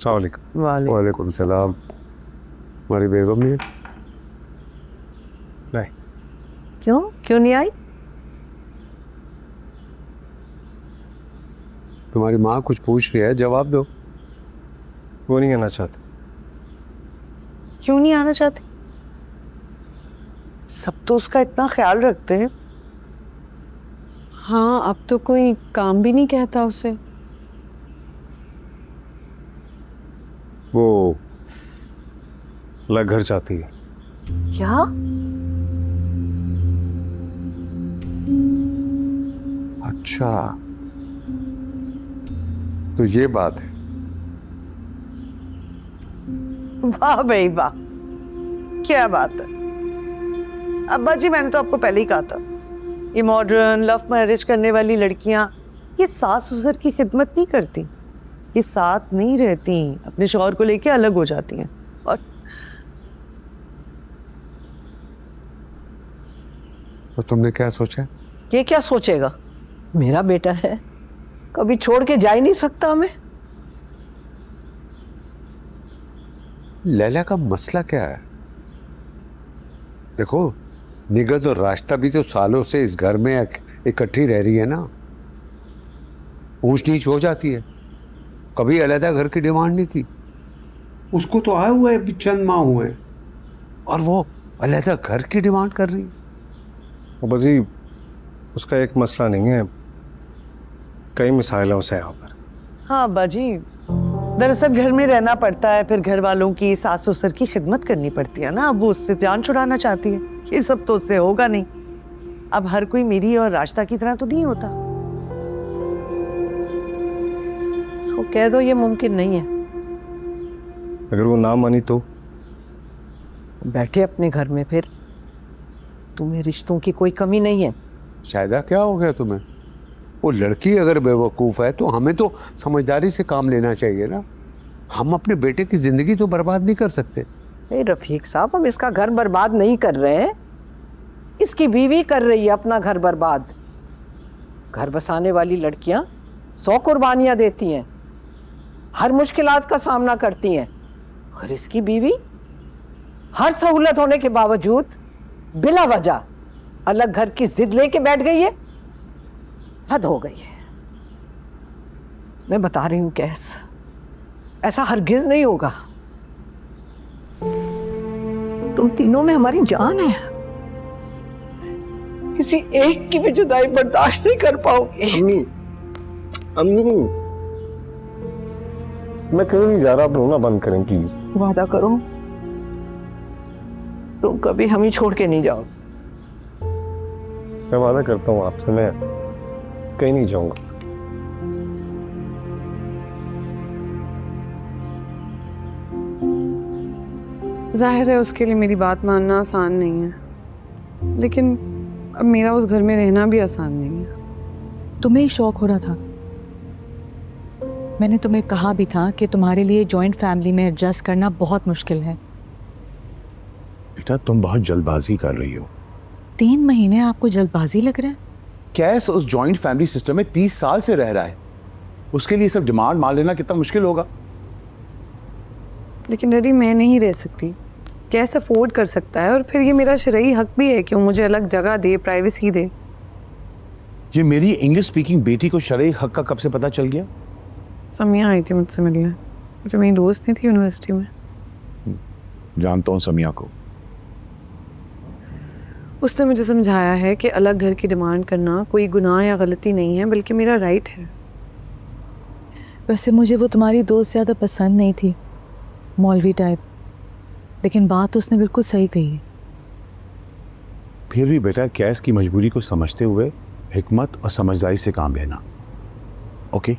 अस्सलाम वालेकुम। वालेकुम सलाम। हमारी बेगम नहीं? नहीं। क्यों नहीं आई? तुम्हारी माँ कुछ पूछ रही है, जवाब दो। वो नहीं आना चाहते। क्यों नहीं आना चाहती? सब तो उसका इतना ख्याल रखते हैं। हाँ, अब तो कोई काम भी नहीं कहता उसे। वो अलग घर चाहती है। क्या? अच्छा, तो ये बात है। वाह भाई वाह, क्या बात है। अब्बा जी, मैंने तो आपको पहले ही कहा था, ये मॉडर्न लव मैरिज करने वाली लड़कियां ये सास ससुर की खिदमत नहीं करती, ये साथ नहीं रहती, अपने शौहर को लेके अलग हो जाती हैं। और तो तुमने क्या सोचा? ये क्या सोचेगा? मेरा बेटा है, कभी छोड़ के जा ही नहीं सकता हमें। लैला का मसला क्या है? देखो, निगत और रास्ता भी तो सालों से इस घर में इकट्ठी रह रही है ना। ऊंच नीच हो जाती है, कभी अलग घर की डिमांड नहीं की। उसको तो आए हुए अभी चंद माह हुए और वो अलग घर की डिमांड कर रही है। अब्बा जी, उसका एक मसला नहीं है, कई मिसाइल हैं उसे यहाँ पर। हाँ अब्बा जी, दरअसल घर में रहना पड़ता है, फिर घर वालों की सास ससुर की खिदमत करनी पड़ती है ना। अब वो उससे जान छुड़ाना चाहती है, ये सब तो उससे होगा नहीं। अब हर कोई मेरी और रास्ता की तरह तो नहीं होता। उसको कह दो ये मुमकिन नहीं है। अगर वो ना मानी तो? बैठे अपने घर में, फिर तुम्हें रिश्तों की कोई कमी नहीं है। शायदा, क्या हो गया तुम्हें? वो लड़की अगर बेवकूफ़ है तो हमें तो समझदारी से काम लेना चाहिए ना। हम अपने बेटे की जिंदगी तो बर्बाद नहीं कर सकते। रफीक साहब, हम इसका घर बर्बाद नहीं कर रहे हैं, इसकी बीवी कर रही है अपना घर बर्बाद। घर बसाने वाली लड़कियां 100 कुर्बानियां देती हैं, हर मुश्किलात का सामना करती हैं, और इसकी बीवी हर सहूलत होने के बावजूद बिला वजह अलग घर की जिद लेके बैठ गई है। हद हो गई है। मैं बता रही हूं कैस, ऐसा हरगिज नहीं होगा। तुम तीनों में हमारी जान है, किसी एक की भी जुदाई बर्दाश्त नहीं कर पाओगे। अम्मी, अम्मी, मैं कहीं नहीं जा रहा, आप रोना बंद करें प्लीज। वादा करो तुम कभी हमें छोड़ के नहीं जाओ। मैं वादा करता हूँ आपसे, मैं कहीं नहीं जाऊंगा। जाहिर है उसके लिए मेरी बात मानना आसान नहीं है, लेकिन अब मेरा उस घर में रहना भी आसान नहीं है। तुम्हें ही शौक हो रहा था। मैंने तुम्हें कहा भी था कि तुम्हारे लिए जॉइंट फैमिली में एडजस्ट करना बहुत मुश्किल है। बेटा, तुम बहुत जल्दबाजी कर रही हो। 3 महीने आपको जल्दबाजी लग रहा है? कैस उस जॉइंट फैमिली सिस्टम में 30 साल से रह रहा है, उसके लिए सब डिमांड मान लेना कितना मुश्किल होगा। लेकिन डैडी, मैं नहीं रह सकती। कैसे अफोर्ड कर सकता है? और फिर ये मेरा शरई हक भी है कि वो मुझे अलग जगह दे, प्राइवेसी दे। ये मेरी इंग्लिश स्पीकिंग बेटी को शरई हक का कब से पता चल गया? समिया आई थी मुझसे मिलने, जो मेरी दोस्त नहीं थी यूनिवर्सिटी में। जानता हूँ समिया को। उसने मुझे समझाया है कि अलग घर की डिमांड करना कोई गुनाह या गलती नहीं है, बल्कि मेरा राइट है। वैसे मुझे वो तुम्हारी दोस्त ज़्यादा पसंद नहीं थी, मौलवी टाइप, लेकिन बात उसने बिल्कुल सही कही है। फिर भी बेटा, कैस की मजबूरी को समझते हुए हिकमत और समझदारी से काम लेना। ओके?